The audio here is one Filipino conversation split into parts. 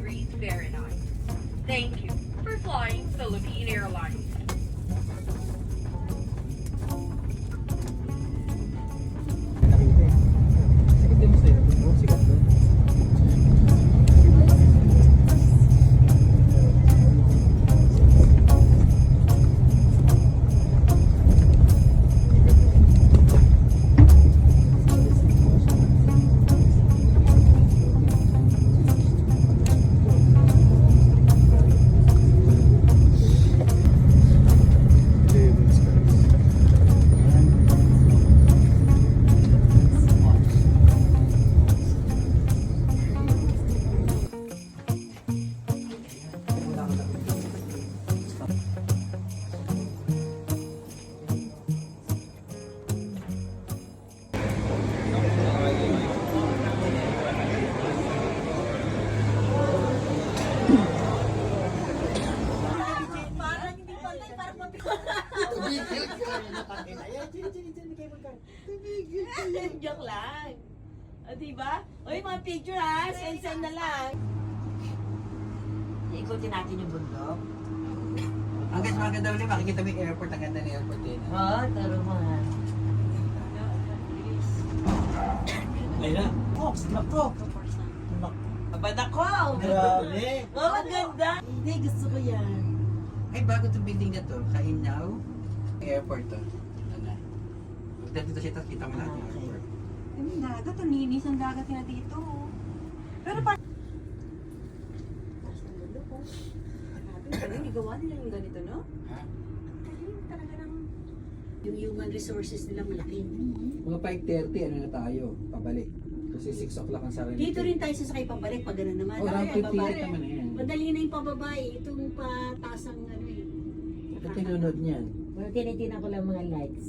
degrees Fahrenheit. Thank you for flying Philippine Airlines. Nakita eh. Sige, demonstrate mo. Sikat doon. Joke lang. O, diba? O, yung mga picture ha, send na lang. Ikutin natin yung bundok. Ang guys, maganda ulit. Makikita mo yung airport. Ang ganda ng airport din. Oo, taro mo ha. Ayun na. Oh, nako. Abad ako! Grabe. Oh, ang ganda! Hindi, gusto ko yan. Ay, bago itong building na to. Kainaw. Airport to. Ano? Dito siya, tapos kita mo lahat yung airport. Yung dagat, ang linis ang dagat nga dito. Pero pa... Galing, igawa nila yung ganito, no? Ha? Galing talaga ng... Yung human resources nila malaki. Mga 5:30, ano na tayo? Pabalik. Kasi 6 o'clock ang sarili. Dito rin tayo sasakay pabalik pag gano'n naman. Oh, around Ay, 58 babalik. naman na yan. Madali na yung pababae. Itong pataas ang ano eh. Ito tinunod niyan. Well, tinitingnan ko lang mga likes.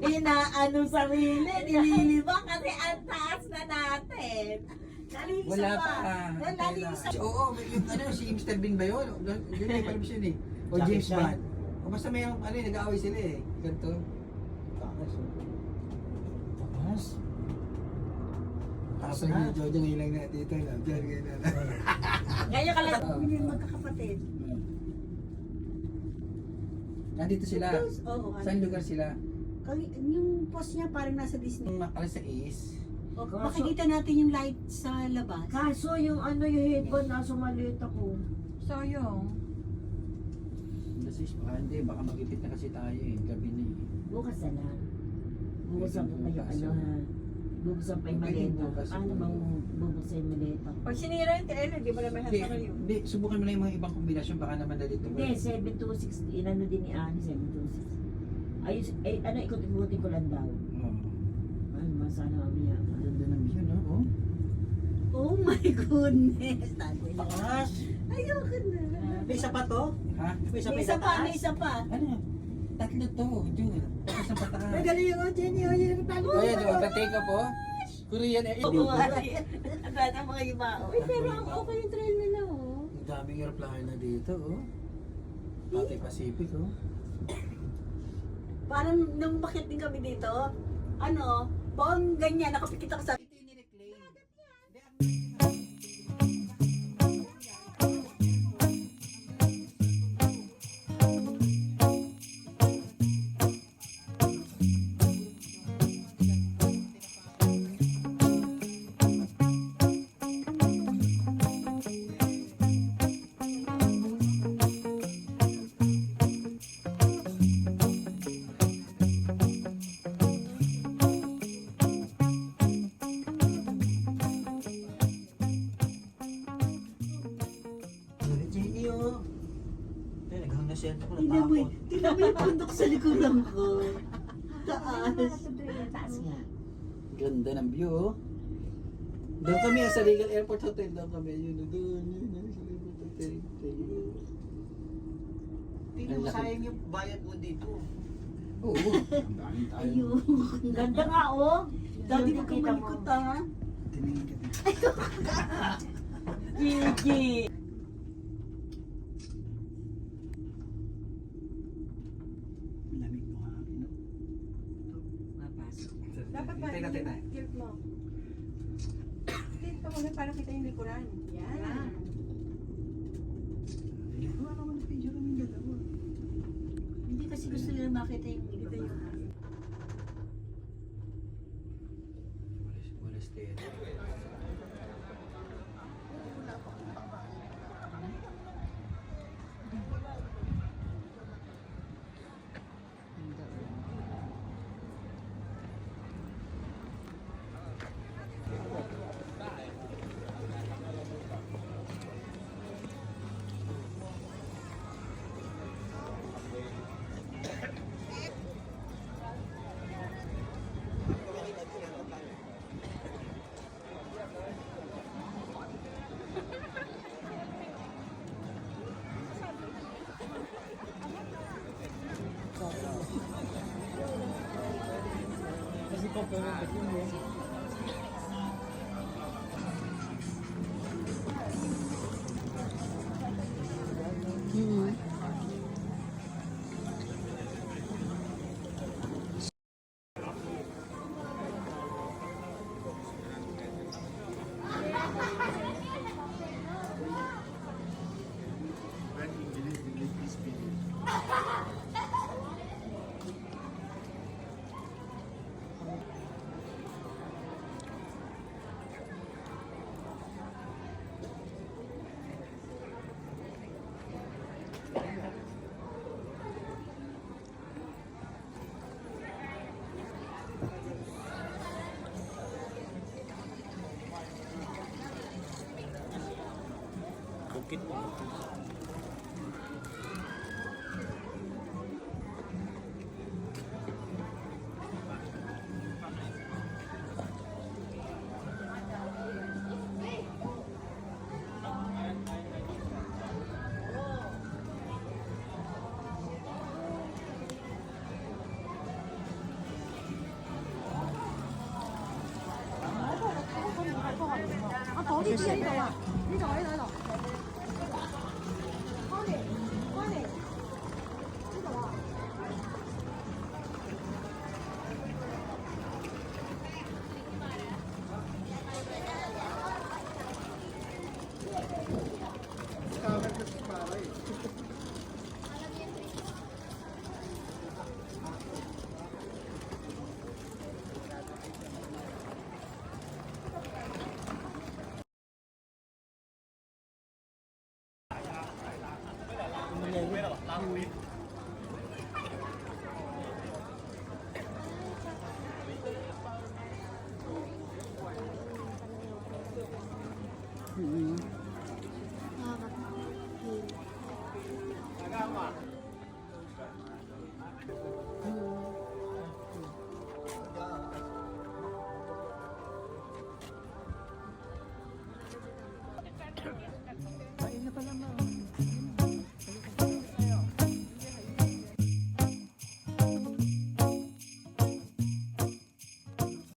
Inaano sarili, nililibang kasi ang taas na natin. Nalisa Wala pa. pa. Nalisa. Oo, yung ano, si Mr. Bean ba yun? Yun na yung palabas yun eh. O James Bond. O basta may ano, nag-aaway sila eh. Ganito. Takas. Takas? Takas na. Jojo ngayon lang na dito. Diyan ngayon na. Ngayon ka lang. Hindi magkakapatid. Nandito sila. Oo. Saan lugar sila? Yung post niya parang nasa Disney. Yung alas 6. Makikita natin yung light sa labas. Kaso yung ano yung headphone nasa maliit ako. Sayang. Alas 6 baka hindi. Baka magipit na kasi tayo eh. Gabi na eh. Bukas na lang. Bubuksan ko pa yung Bukas. ano ha. Bubuksan pa yung Pwede maleta. bukas. Ano bang bubuksan yung maleta? Pag sinira yung tele, di ba naman Hindi, hasa kayo? hindi. Subukan mo na yung mga ibang kombinasyon. Baka naman dali ito. Hindi, 726. Inano din ni Ani, 726. Ayos, ay, ano, ikot-ikutin ko lang daw. Oo. Ano ba, sana mamaya. Ganda ng view, no? Oh. Oh my goodness. Taas! Ayoko na. May isa pa to? Ha? May isa pa, may isa pa. Ano? Tatlo to, Jun. Tapos ang pataas. Magaling yung Jenny, o yun yung talo. Oh, yan, Jun. Patay ka po. Korean eh. Oo, ang bata mga iba. Uy, pero ang okay yung trail nila, oh. Ang daming aeroplano na dito, oh. Pati Pacific, oh. Parang nung bakit din kami dito, ano, bang ganyan, nakapikit ako sa... Jenny, oh. Eh, naghang na siya. Tingnan mo yung bundok sa likuran ko. Taas. Taas nga. Ganda ng view, oh. Doon kami sa Regal Airport Hotel. Doon kami. Yun, doon. Yun, sa Airport Hotel. Tingnan mo, sayang yung bayad mo dito. Oo. Ang daming tayo. Ayun. Ganda nga oh. Daddy, Yung huwag kang kita mo. malikot ha. Tingnan kita. Gigi. Malamig mo hangin, no? Mapasok. Dapat Teka, teka. tilt mo. Tilt mo Ganun para kita yung likuran. Yan. Wala naman picture ng dalawa. Hindi kasi gusto nila makita yung Walis din. Kasi component kasi yun.